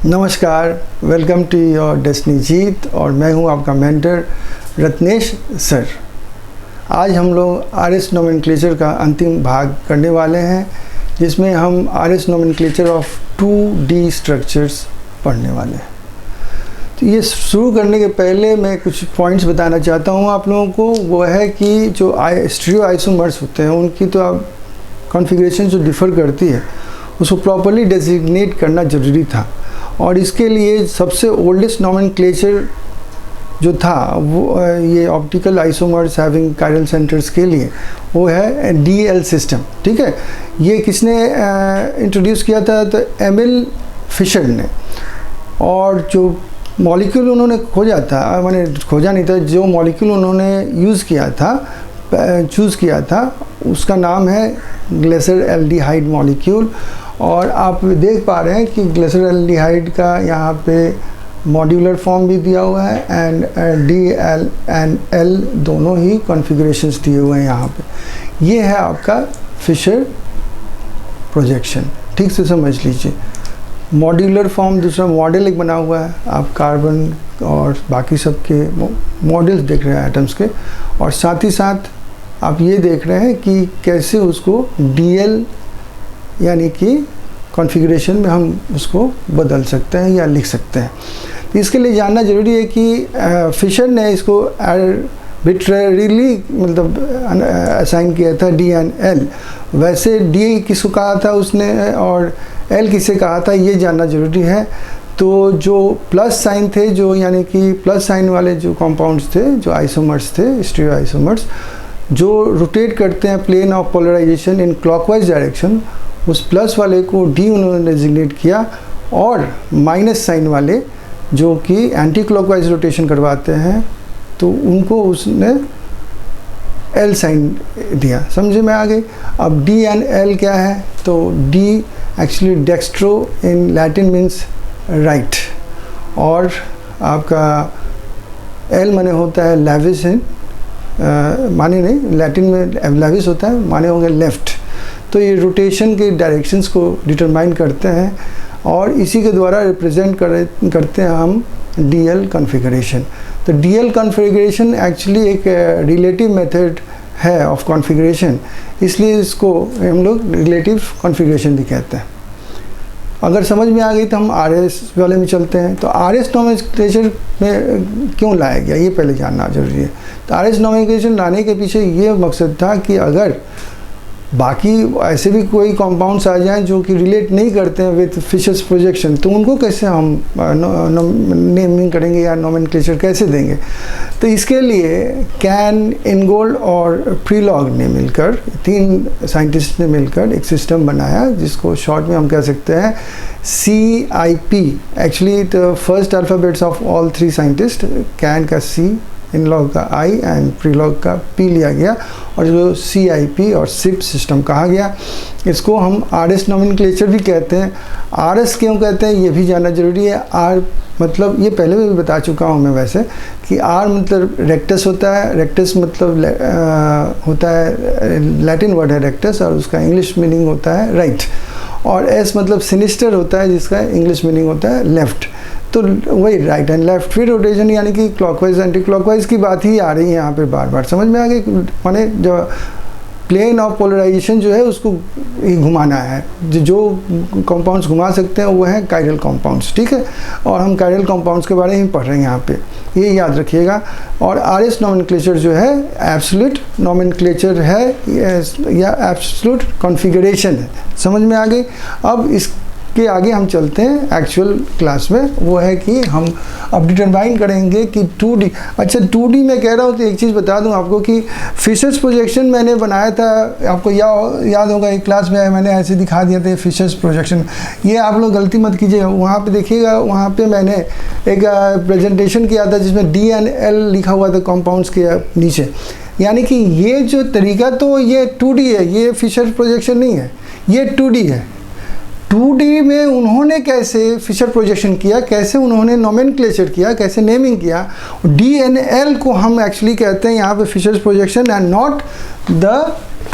नमस्कार, welcome to your destiny जीत और मैं हूं आपका मेंटर रत्नेश सर। आज हम लोग आरएस नोमेनक्लेचर का अंतिम भाग करने वाले हैं, जिसमें हम RS nomenclature of 2D structures पढ़ने वाले हैं। तो ये शुरू करने के पहले मैं कुछ पॉइंट्स बताना चाहता हूं आप लोगों को। वो है कि जो स्टीरियो आइसोमर्स होते हैं उनकी तो आप कॉन्फ़िगरेशन जो डिफ़र करती है उसको प्रॉपर्ली डेजिग्नेट करना ज़रूरी था, और इसके लिए सबसे ओल्डेस्ट नोमेनक्लेचर जो था वो ये optical isomers having chiral centres के लिए वो है DL सिस्टम। ठीक है, ये किसने इंट्रोड्यूस किया था? तो एमिल फिशर ने। और जो मॉलिक्यूल उन्होंने खोजा था, मैंने खोजा नहीं था, जो मॉलिक्यूल उन्होंने चूज़ किया था उसका नाम है ग्लिसर एल्डिहाइड मॉलिक्यूल। और आप देख पा रहे हैं कि ग्लिसर एल्डिहाइड का यहाँ पे मॉड्यूलर फॉर्म भी दिया हुआ है एंड DL एंड L दोनों ही कॉन्फ़िगरेशंस दिए हुए हैं यहाँ पे। ये है आपका फिशर प्रोजेक्शन। ठीक से समझ लीजिए, मॉड्यूलर फॉर्म दूसरा मॉडल एक बना हुआ है, आप कार्बन और बाकी सब के मॉडल्स देख रहे हैं एटम्स के, और साथ ही साथ आप ये देख रहे हैं कि कैसे उसको DL यानी कि कॉन्फ़िगरेशन में हम उसको बदल सकते हैं या लिख सकते हैं। तो इसके लिए जानना ज़रूरी है कि फिशर ने इसको आर्बिट्रेरीली मतलब असाइन किया था D एंड L। वैसे D किसको कहा था उसने और L किसे कहा था, ये जानना ज़रूरी है। तो जो प्लस साइन थे, जो यानी कि प्लस साइन वाले जो कंपाउंड्स थे, जो आइसोमर्स थे, स्टीरियो आइसोमर्स जो रोटेट करते हैं plane of polarisation in clockwise direction, उस प्लस वाले को D उन्होंने डेजिग्नेट किया, और माइनस साइन वाले जो कि एंटी क्लॉकवाइज रोटेशन करवाते हैं तो उनको उसने L साइन दिया। समझे में आ गई? अब D एंड L क्या है? तो D actually dextro in Latin means right, और आपका L माने होता है लेविस, माने नहीं, लैटिन में लेविस होता है, माने होंगे लेफ़्ट। तो ये रोटेशन के डायरेक्शंस को डिटरमाइन करते हैं और इसी के द्वारा रिप्रेजेंट करते हैं हम DL कॉन्फ़िगरेशन। तो DL कॉन्फ़िगरेशन एक्चुअली एक रिलेटिव मेथड है ऑफ कॉन्फ़िगरेशन, इसलिए इसको हम लोग रिलेटिव कॉन्फ़िगरेशन भी कहते हैं। अगर समझ में आ गई तो हम RS वाले में चलते हैं। तो RS नोमेनक्लेचर में क्यों लाया गया, ये पहले जानना जरूरी है। तो RS नोमेनक्लेचर लाने के पीछे ये मकसद था कि अगर बाकी ऐसे भी कोई कंपाउंड्स आ जाएं जो कि रिलेट नहीं करते हैं विद फिशर्स प्रोजेक्शन, तो उनको कैसे हम नेमिंग करेंगे या नोमेनक्लेचर कैसे देंगे? तो इसके लिए कैन, इनगोल्ड और प्रीलॉग ने मिलकर, 3 साइंटिस्ट ने मिलकर एक सिस्टम बनाया जिसको शॉर्ट में हम कह सकते हैं CIP। Actually the first alphabets of all 3 scientist, can का C, इनलॉग का I एंड प्रीलॉग का P लिया गया, और जो CIP और SIP सिस्टम कहा गया। इसको हम RS नोमेनक्लेचर भी कहते हैं। RS क्यों कहते हैं ये भी जानना ज़रूरी है। R मतलब, ये पहले भी बता चुका हूँ मैं वैसे, कि R मतलब रेक्टस होता है। रेक्टस मतलब होता है, लैटिन वर्ड है रेक्टस, और उसका इंग्लिश मीनिंग होता है राइट। और S मतलब सिनिस्टर होता है, जिसका इंग्लिश मीनिंग होता है लेफ़्ट। तो वही राइट एंड लेफ्ट, फिर रोटेशन यानी कि क्लॉकवाइज एंटी क्लॉकवाइज की बात ही आ रही है यहाँ पे बार बार। समझ में आ गई? माने जो प्लेन ऑफ पोलराइजेशन जो है उसको ही घुमाना है। जो कंपाउंड्स घुमा सकते हैं वो हैं कायरल कंपाउंड्स। ठीक है, और हम कायरल कंपाउंड्स के बारे में पढ़ रहे हैं यहाँ पे, ये याद रखिएगा। और RS नोमेनक्लेचर जो है एब्सोल्यूट नोमेनक्लेचर है या एब्सोल्यूट कॉन्फ़िगरेशन है। समझ में आ गई? अब इसके आगे हम चलते हैं एक्चुअल क्लास में। वो है कि हम अब डिटरमाइन करेंगे कि 2D। अच्छा, 2D में कह रहा हूँ तो एक चीज़ बता दूँ आपको कि फिशर्स प्रोजेक्शन मैंने बनाया था, आपको याद होगा एक क्लास में मैंने ऐसे दिखा दिया था फिशर्स प्रोजेक्शन। ये आप लोग गलती मत कीजिएगा, वहाँ पे देखिएगा, वहाँ पे मैंने एक प्रेजेंटेशन किया था जिसमें D एंड L लिखा हुआ था कंपाउंड्स के नीचे। यानी कि ये जो तरीका, तो ये 2D है, ये फिशर प्रोजेक्शन नहीं है, ये 2D है। 2D में उन्होंने कैसे फिशर प्रोजेक्शन किया, कैसे उन्होंने नोमेनक्लेचर किया, कैसे नेमिंग किया, D एंड L को हम एक्चुअली कहते हैं यहाँ पे Fischer projection and not the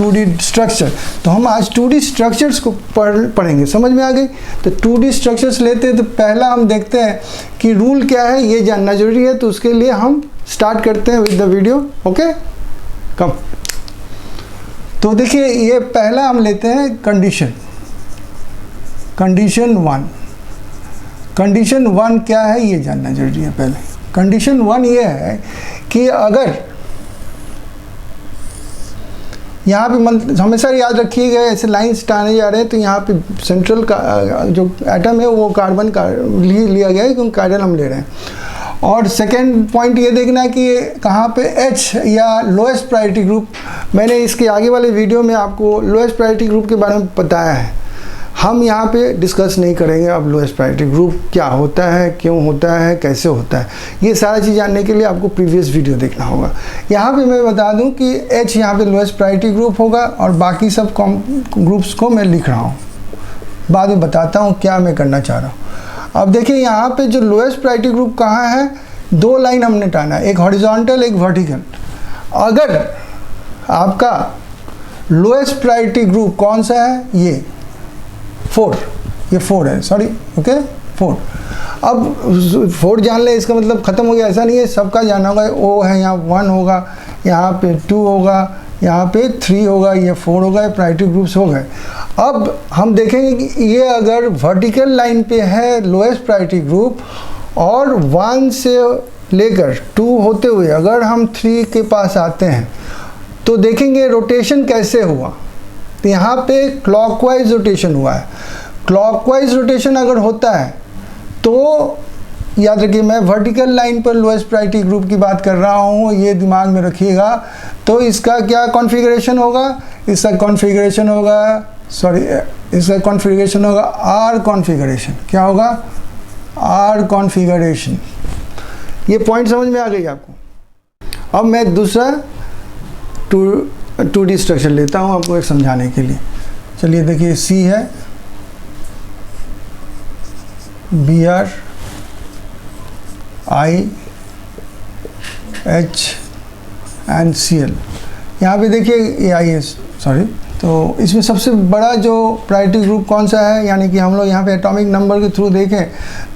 2D structure. तो हम आज 2D स्ट्रक्चर्स को पढ़ेंगे, समझ में आ गई। तो 2D स्ट्रक्चर्स लेते हैं तो पहला हम देखते हैं कि रूल क्या है, ये जानना जरूरी है। तो उसके लिए हम स्टार्ट करते हैं विद द वीडियो। ओके, कम। तो देखिए, ये पहला हम लेते हैं कंडीशन 1। कंडीशन 1 क्या है ये जानना जरूरी है। पहले कंडीशन 1 ये है कि अगर यहाँ पे हमेशा याद रखिएगा, ऐसे लाइन्स टाने जा रहे हैं तो यहाँ पे सेंट्रल का जो एटम है वो कार्बन का लिया गया है, क्योंकि कार्बन हम ले रहे हैं। और सेकेंड पॉइंट ये देखना है कि कहाँ पे H या लोएस्ट प्रायोरिटी ग्रुप, मैंने इसके आगे वाले वीडियो में आपको लोएस्ट प्रायोरिटी ग्रुप के बारे में बताया है। हम यहाँ पे डिस्कस नहीं करेंगे अब लोएस्ट प्रायोरिटी ग्रुप क्या होता है, क्यों होता है, कैसे होता है। ये सारा चीज़ जानने के लिए आपको प्रीवियस वीडियो देखना होगा। यहाँ पे मैं बता दूँ कि H यहाँ पे लोएस्ट प्रायोरिटी ग्रुप होगा और बाकी सब ग्रुप्स को मैं लिख रहा हूँ, बाद में बताता हूँ क्या मैं करना चाह रहा हूँ। अब देखिए, यहाँ पे जो लोएस्ट प्रायोरिटी ग्रुप कहाँ है, 2 लाइन हमने टाना है, एक हॉरिजॉन्टल एक वर्टिकल। अगर आपका लोएस्ट प्रायोरिटी ग्रुप कौन सा है, ये 4, ये 4 है, सॉरी, ओके 4। अब 4 जान ले, इसका मतलब ख़त्म हो गया, ऐसा नहीं है, सबका जानना होगा। O है, यहाँ 1 होगा, यहाँ पे 2 होगा, यहाँ पे 3 होगा, ये 4 होगा, ये प्रायोरिटी ग्रुप्स हो गए। अब हम देखेंगे कि ये अगर वर्टिकल लाइन पे है लोएस्ट प्रायोरिटी ग्रुप और 1 से लेकर 2 होते हुए अगर हम 3 के पास आते हैं तो देखेंगे रोटेशन कैसे हुआ। तो यहाँ पे क्लॉकवाइज रोटेशन हुआ है। क्लॉकवाइज रोटेशन अगर होता है तो याद रखिए, मैं वर्टिकल लाइन पर लोएस्ट प्रायोरिटी ग्रुप की बात कर रहा हूँ, ये दिमाग में रखिएगा। तो इसका क्या कॉन्फ़िगरेशन होगा, इसका कॉन्फ़िगरेशन होगा, सॉरी, इसका कॉन्फ़िगरेशन होगा R कॉन्फ़िगरेशन। क्या होगा, R कॉन्फ़िगरेशन। ये पॉइंट समझ में आ गई आपको। अब मैं दूसरा 2D स्ट्रक्चर लेता हूँ आपको एक समझाने के लिए। चलिए देखिए, C है, Br I H and Cl। यहाँ पे देखिए ये I है, सॉरी। तो इसमें सबसे बड़ा जो प्रायोरिटी ग्रुप कौन सा है, यानी कि हम लोग यहाँ पे एटॉमिक नंबर के थ्रू देखें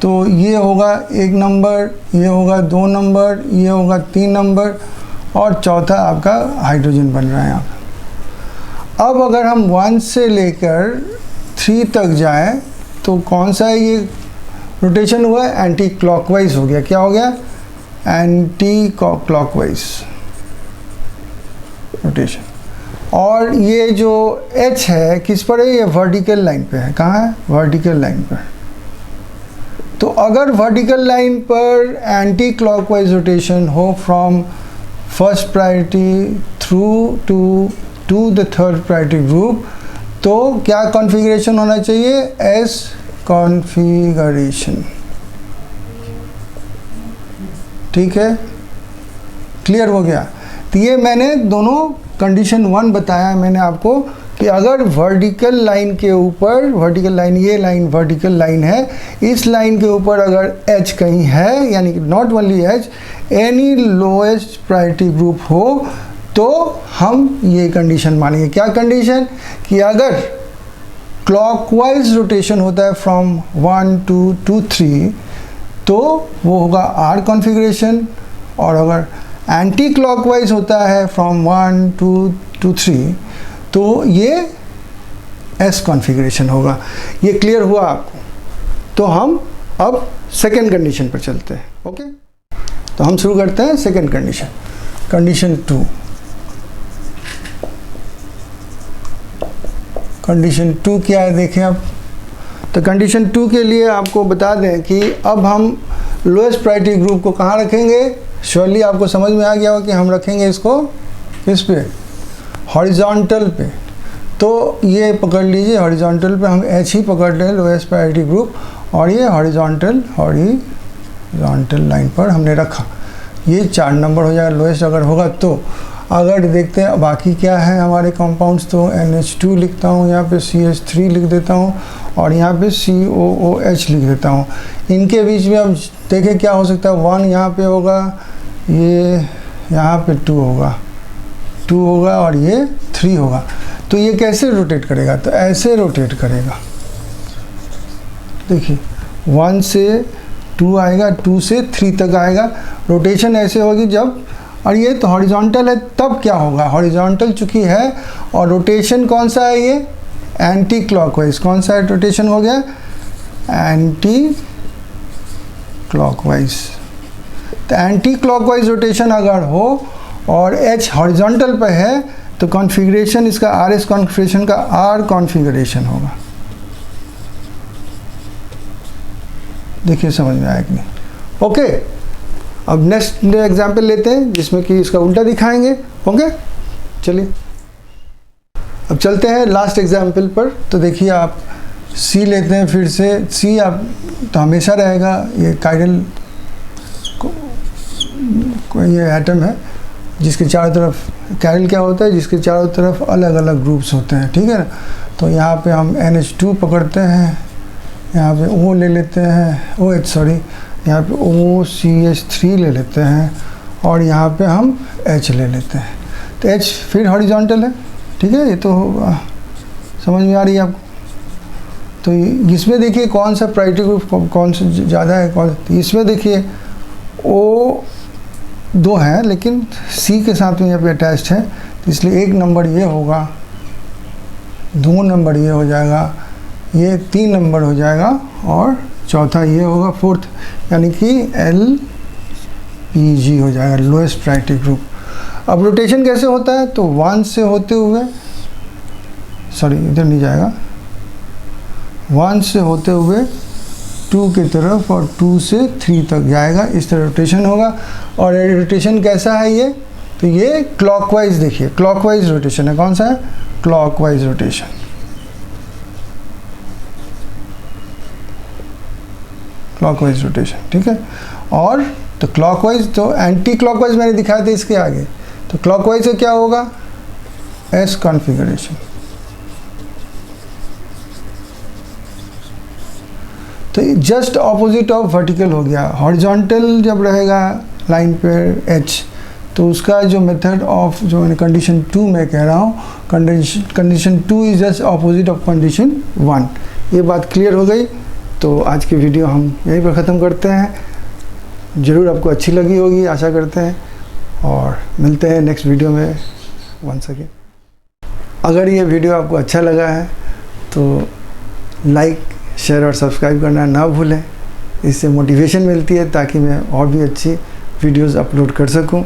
तो ये होगा 1 नंबर, ये होगा 2 नंबर, ये होगा 3 नंबर और चौथा आपका हाइड्रोजन बन रहा है यहाँ पे। अब अगर हम 1 से लेकर 3 तक जाएं तो कौन सा है ये रोटेशन हुआ है, एंटी क्लॉकवाइज हो गया। क्या हो गया, एंटी क्लॉकवाइज रोटेशन। और ये जो H है किस पर है, ये वर्टिकल लाइन पे है। कहाँ है, वर्टिकल लाइन पर। तो अगर वर्टिकल लाइन पर एंटी क्लॉकवाइज रोटेशन हो from first priority through to the third priority group, तो क्या कॉन्फ़िगरेशन होना चाहिए, S कॉन्फ़िगरेशन। ठीक है, क्लियर हो गया। तो ये मैंने दोनों कंडीशन 1 बताया मैंने आपको कि अगर वर्टिकल लाइन के ऊपर, वर्टिकल लाइन, ये लाइन वर्टिकल लाइन है, इस लाइन के ऊपर अगर H कहीं है, यानी कि not only H, any lowest priority group हो, तो हम ये कंडीशन मानेंगे। क्या कंडीशन, कि अगर क्लॉकवाइज रोटेशन होता है फ्रॉम 1 to 3 तो वो होगा R कॉन्फ़िगरेशन, और अगर एंटी क्लॉकवाइज होता है फ्रॉम 1 to 3 तो ये S कॉन्फ़िगरेशन होगा। ये क्लियर हुआ आपको। तो हम अब सेकेंड कंडीशन पर चलते हैं। ओके, तो हम शुरू करते हैं सेकेंड कंडीशन, कंडीशन 2। कंडीशन 2 क्या है देखें अब। तो कंडीशन 2 के लिए आपको बता दें कि अब हम लोएस्ट प्रायोरिटी ग्रुप को कहाँ रखेंगे। श्योरली आपको समझ में आ गया हो कि हम रखेंगे इसको किस पे, हॉरिजॉन्टल पे। तो ये पकड़ लीजिए, हॉरिजॉन्टल पे हम H ही पकड़ लें, लोएस्ट प्रायोरिटी ग्रुप, और ये हॉरिजॉन्टल लाइन पर हमने रखा। ये 4 नंबर हो जाएगा लोएस्ट अगर होगा तो। अगर देखते हैं बाकी क्या है हमारे कंपाउंड्स, तो NH2 लिखता हूँ, यहाँ पे CH3 लिख देता हूँ, और यहाँ पे COOH लिख देता हूँ। इनके बीच में अब देखें क्या हो सकता है, 1 यहाँ पे होगा, ये यहाँ पे 2 होगा और ये 3 होगा। तो ये कैसे रोटेट करेगा, तो ऐसे रोटेट करेगा। देखिए 1 से 2 आएगा, 2 से 3 तक आएगा। रोटेशन ऐसे होगी जब, और ये तो हॉरिजॉन्टल है, तब क्या होगा, हॉरिजॉन्टल चूँकि है और रोटेशन कौन सा है, ये एंटी क्लॉकवाइज। कौन सा है रोटेशन हो गया, एंटी क्लॉकवाइज। तो एंटी क्लॉकवाइज रोटेशन अगर हो और एच हॉरिजॉन्टल पे है तो कॉन्फ़िगरेशन इसका आर एस कॉन्फ़िगरेशन का आर कॉन्फ़िगरेशन होगा। देखिए समझ में आया कि नहीं। ओके, अब नेक्स्ट एग्जाम्पल लेते हैं जिसमें कि इसका उल्टा दिखाएंगे। ओके चलिए अब चलते हैं लास्ट एग्जाम्पल पर। तो देखिए आप सी लेते हैं, फिर से सी आप तो हमेशा रहेगा, ये कायरल ये एटम है जिसके चारों तरफ, कायरल क्या होता है, जिसके चारों तरफ अलग अलग ग्रुप्स होते हैं, ठीक है ना। तो यहाँ पे हम NH2 पकड़ते हैं, यहाँ पे O ले लेते हैं, OH सॉरी, यहाँ पे OCH3 ले लेते हैं और यहाँ पे हम H ले लेते हैं। तो H फिर हॉरिजॉन्टल है, ठीक है, ये तो समझ में आ रही है आपको। तो इसमें देखिए कौन सा प्रायोरिटी ग्रुप कौन सा ज़्यादा है, कौन, तो इसमें देखिए O 2 है लेकिन C के साथ में यहाँ पे अटैच्ड है, तो इसलिए 1 नंबर ये होगा, 2 नंबर ये हो जाएगा, ये 3 नंबर हो जाएगा और चौथा ये होगा 4th, यानी कि LPG हो जाएगा, लोएस्ट प्रायोरिटी ग्रुप। अब रोटेशन कैसे होता है, तो 1 से होते हुए, सॉरी इधर नहीं जाएगा, 1 से होते हुए 2 की तरफ और 2 से 3 तक जाएगा, इस तरह रोटेशन होगा। और रोटेशन कैसा है ये, तो ये क्लॉकवाइज, देखिए क्लॉकवाइज रोटेशन है। कौन सा है, क्लॉकवाइज रोटेशन। क्लॉकवाइज रोटेशन, ठीक है। और तो क्लॉकवाइज, तो एंटी क्लॉकवाइज मैंने दिखाया था इसके आगे। तो क्लॉकवाइज से क्या होगा, एस कॉन्फ़िगरेशन। तो जस्ट ऑपोजिट ऑफ वर्टिकल हो गया। हॉरिजॉन्टल जब रहेगा लाइन पर एच, तो उसका जो मेथड ऑफ, जो मैंने कंडीशन 2 में कह रहा हूँ, condition 2 is just opposite of condition 1। ये बात क्लियर हो गई। तो आज की वीडियो हम यहीं पर ख़त्म करते हैं। ज़रूर आपको अच्छी लगी होगी, आशा करते हैं, और मिलते हैं नेक्स्ट वीडियो में वंस अगेन। अगर ये वीडियो आपको अच्छा लगा है तो लाइक, शेयर और सब्सक्राइब करना ना भूलें। इससे मोटिवेशन मिलती है ताकि मैं और भी अच्छी वीडियोस अपलोड कर सकूं।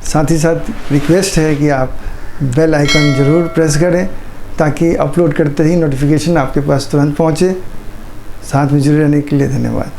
साथ ही साथ रिक्वेस्ट है कि आप बेल आइकन ज़रूर प्रेस करें ताकि अपलोड करते ही नोटिफिकेशन आपके पास तुरंत पहुंचे। साथ में जुड़े रहने के लिए धन्यवाद।